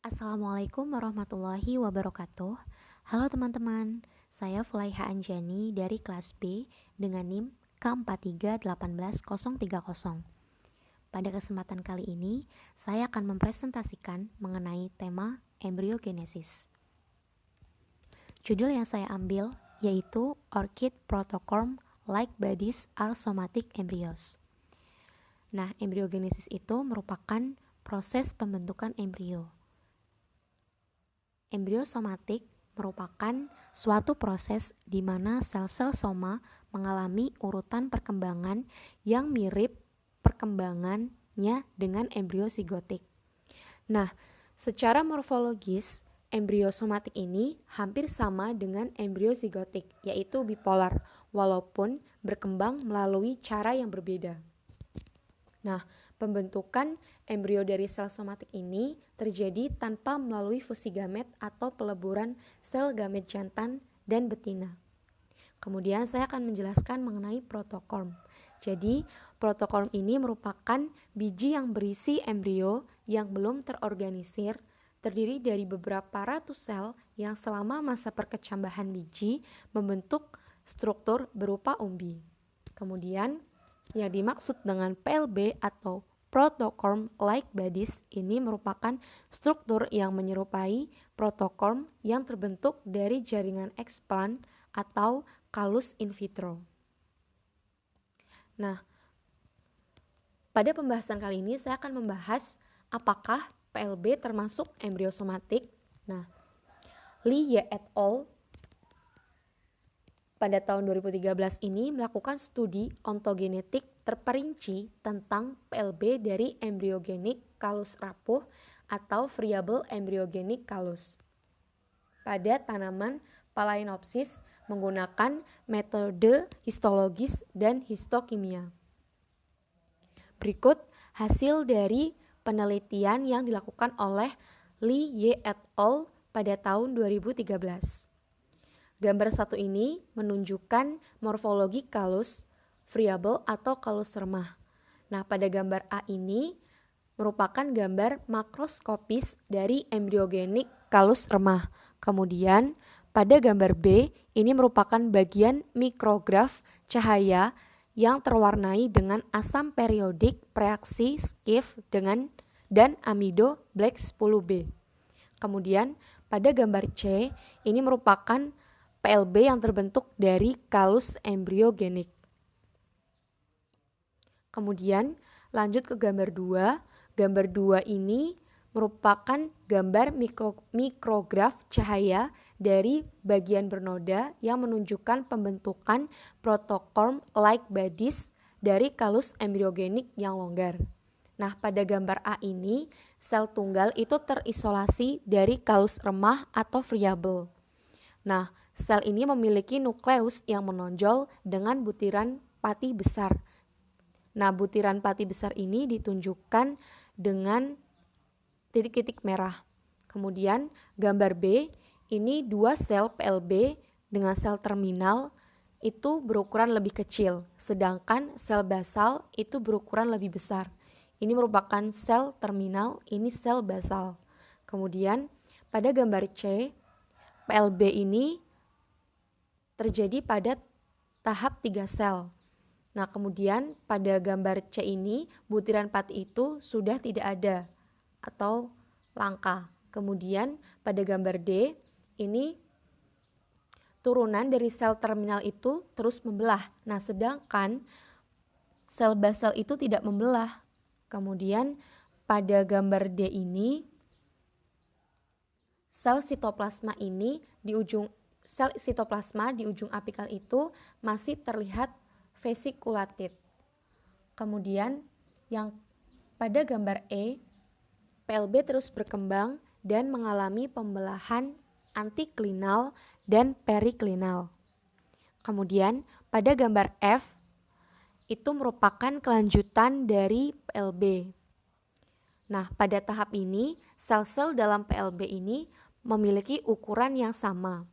Assalamualaikum warahmatullahi wabarakatuh. Halo teman-teman, saya Fulaiha Anjani dari kelas B dengan NIM K4318030. Pada kesempatan kali ini, saya akan mempresentasikan mengenai tema embryogenesis. Judul yang saya ambil yaitu Orchid Protocorm-like bodies are somatic embryos. Nah, embryogenesis itu merupakan proses pembentukan embrio. Embrio somatik merupakan suatu proses di mana sel-sel soma mengalami urutan perkembangan yang mirip perkembangannya dengan embrio sigotik. Nah, secara morfologis, embrio somatik ini hampir sama dengan embrio sigotik, yaitu bipolar, walaupun berkembang melalui cara yang berbeda. Nah, pembentukan embrio dari sel somatik ini terjadi tanpa melalui fusi gamet atau peleburan sel gamet jantan dan betina. Kemudian saya akan menjelaskan mengenai protokorm. Jadi, protokorm ini merupakan biji yang berisi embrio yang belum terorganisir, terdiri dari beberapa ratus sel yang selama masa perkecambahan biji membentuk struktur berupa umbi. Kemudian, yang dimaksud dengan PLB atau protocorm-like bodies ini merupakan struktur yang menyerupai protocorm yang terbentuk dari jaringan explant atau kalus in vitro. Nah, pada pembahasan kali ini saya akan membahas apakah PLB termasuk embrio somatik. Nah, Lee et al. Pada tahun 2013 ini melakukan studi ontogenetik terperinci tentang PLB dari embryogenik kalus rapuh atau variable embryogenik kalus pada tanaman Phalaenopsis menggunakan metode histologis dan histokimia. Berikut hasil dari penelitian yang dilakukan oleh Lee et al. Pada tahun 2013. Gambar satu ini menunjukkan morfologi kalus variabel atau kalus remah. Nah, pada gambar A ini merupakan gambar makroskopis dari embryogenik kalus remah. Kemudian, pada gambar B ini merupakan bagian mikrograf cahaya yang terwarnai dengan asam periodik reaksi Schiff dan amido black 10B. Kemudian, pada gambar C ini merupakan PLB yang terbentuk dari kalus embryogenik. Kemudian lanjut ke gambar 2. Gambar 2 ini merupakan gambar mikrograf cahaya dari bagian bernoda yang menunjukkan pembentukan protocorm-like bodies dari kalus embryogenik yang longgar. Nah, pada gambar A ini, sel tunggal itu terisolasi dari kalus remah atau variabel. Nah, sel ini memiliki nukleus yang menonjol dengan butiran pati besar. Nah, butiran pati besar ini ditunjukkan dengan titik-titik merah. Kemudian, gambar B, ini dua sel PLB dengan sel terminal itu berukuran lebih kecil, sedangkan sel basal itu berukuran lebih besar. Ini merupakan sel terminal, ini sel basal. Kemudian, pada gambar C, PLB ini terjadi pada tahap 3 sel. Nah, kemudian pada gambar C ini butiran pati itu sudah tidak ada atau langka. Kemudian pada gambar D ini turunan dari sel terminal itu terus membelah. Nah, sedangkan sel basal itu tidak membelah. Kemudian pada gambar D ini sel sitoplasma di ujung apikal itu masih terlihat vesikulated. Kemudian yang pada gambar E, PLB terus berkembang dan mengalami pembelahan antiklinal dan periklinal. Kemudian pada gambar F, itu merupakan kelanjutan dari PLB. Nah, pada tahap ini, sel-sel dalam PLB ini memiliki ukuran yang sama.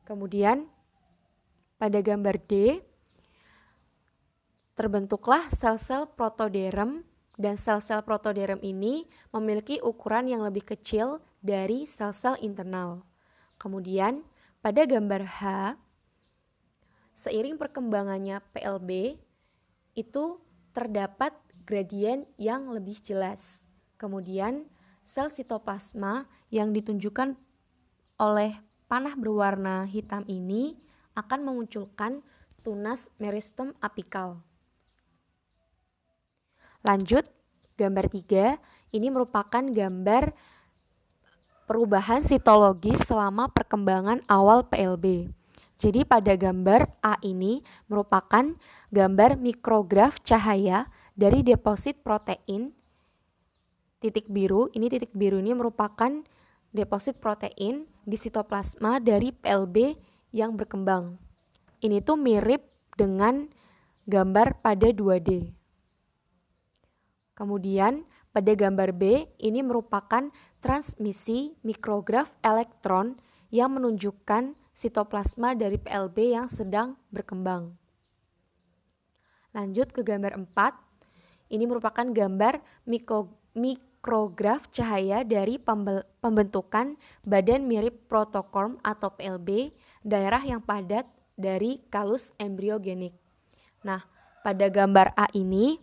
Kemudian, pada gambar D, terbentuklah sel-sel protoderm dan sel-sel protoderm ini memiliki ukuran yang lebih kecil dari sel-sel internal. Kemudian, pada gambar H, seiring perkembangannya PLB, itu terdapat gradien yang lebih jelas. Kemudian, sel sitoplasma yang ditunjukkan oleh panah berwarna hitam ini akan memunculkan tunas meristem apikal. Lanjut, gambar 3, ini merupakan gambar perubahan sitologis selama perkembangan awal PLB. Jadi pada gambar A ini merupakan gambar mikrograf cahaya dari deposit protein titik biru. Ini titik biru ini merupakan deposit protein di sitoplasma dari PLB yang berkembang. Ini tuh mirip dengan gambar pada 2D. Kemudian pada gambar B ini merupakan transmisi mikrograf elektron yang menunjukkan sitoplasma dari PLB yang sedang berkembang. Lanjut ke gambar 4. Ini merupakan gambar mikrograf cahaya dari pembentukan badan mirip protokorm atau PLB, daerah yang padat dari kalus embriogenik. Nah, pada gambar A ini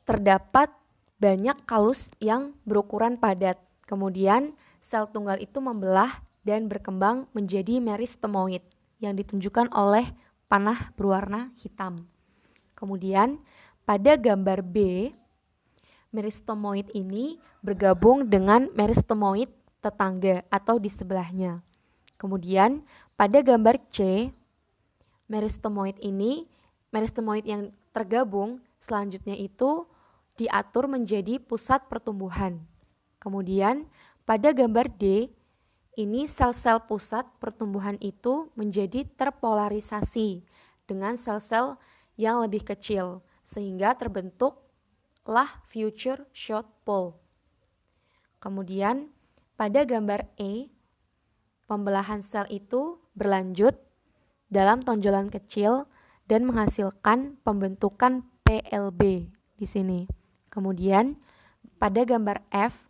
terdapat banyak kalus yang berukuran padat. Kemudian sel tunggal itu membelah dan berkembang menjadi meristemoid yang ditunjukkan oleh panah berwarna hitam. Kemudian pada gambar B, meristemoid ini bergabung dengan meristemoid tetangga atau di sebelahnya. Kemudian pada gambar C, meristemoid yang tergabung selanjutnya itu diatur menjadi pusat pertumbuhan. Kemudian pada gambar D, ini sel-sel pusat pertumbuhan itu menjadi terpolarisasi dengan sel-sel yang lebih kecil sehingga terbentuklah future short pole. Kemudian pada gambar E, pembelahan sel itu berlanjut dalam tonjolan kecil dan menghasilkan pembentukan PLB di sini. Kemudian pada gambar F,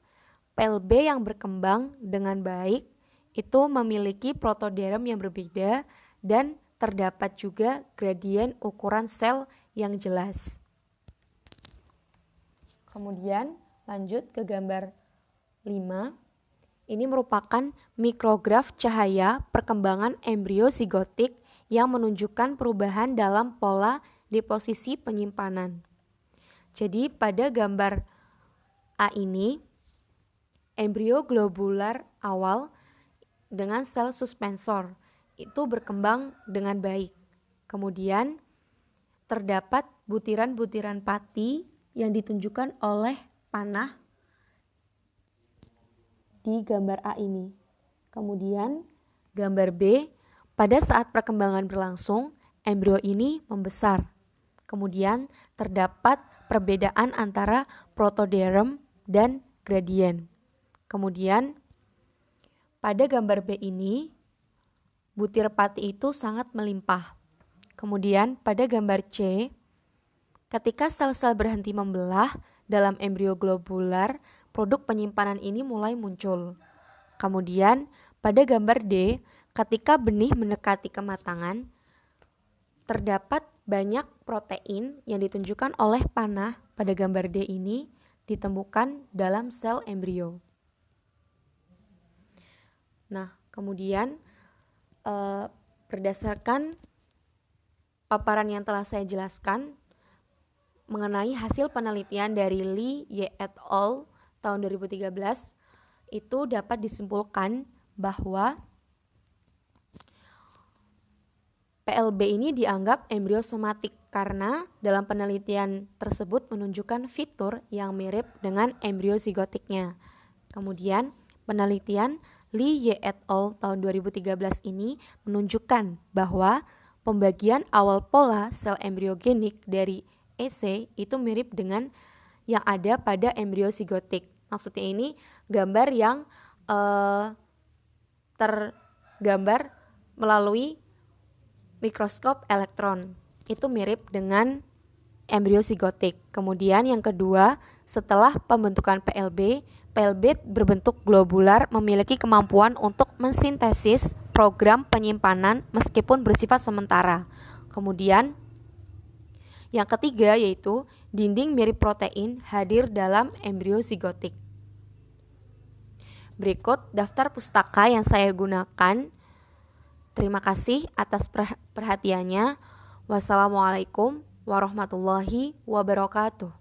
PLB yang berkembang dengan baik itu memiliki protoderm yang berbeda dan terdapat juga gradien ukuran sel yang jelas. Kemudian lanjut ke gambar 5. Ini merupakan mikrograf cahaya perkembangan embrio zigotik yang menunjukkan perubahan dalam pola deposisi penyimpanan. Jadi pada gambar A ini, embrio globular awal dengan sel suspensor itu berkembang dengan baik. Kemudian terdapat butiran-butiran pati yang ditunjukkan oleh panah di gambar A ini. Kemudian gambar B, pada saat perkembangan berlangsung, embrio ini membesar. Kemudian terdapat perbedaan antara protoderm dan gradien. Kemudian pada gambar B ini, butir pati itu sangat melimpah. Kemudian pada gambar C, ketika sel-sel berhenti membelah dalam embrio globular, produk penyimpanan ini mulai muncul. Kemudian pada gambar D, ketika benih mendekati kematangan, terdapat banyak protein yang ditunjukkan oleh panah pada gambar D ini ditemukan dalam sel embrio. Nah, kemudian berdasarkan paparan yang telah saya jelaskan mengenai hasil penelitian dari Lee et al. Tahun 2013, itu dapat disimpulkan bahwa PLB ini dianggap embrio somatik karena dalam penelitian tersebut menunjukkan fitur yang mirip dengan embrio zigotiknya. Kemudian penelitian Lee et al. Tahun 2013 ini menunjukkan bahwa pembagian awal pola sel embriogenik dari EC itu mirip dengan yang ada pada embrio zigotik. Maksudnya ini gambar yang tergambar melalui mikroskop elektron. Itu mirip dengan embrio sigotik. Kemudian yang kedua, setelah pembentukan PLB berbentuk globular memiliki kemampuan untuk mensintesis program penyimpanan meskipun bersifat sementara. Kemudian yang ketiga yaitu dinding mirip protein hadir dalam embrio sigotik. Berikut daftar pustaka yang saya gunakan. Terima kasih atas perhatiannya. Wassalamualaikum warahmatullahi wabarakatuh.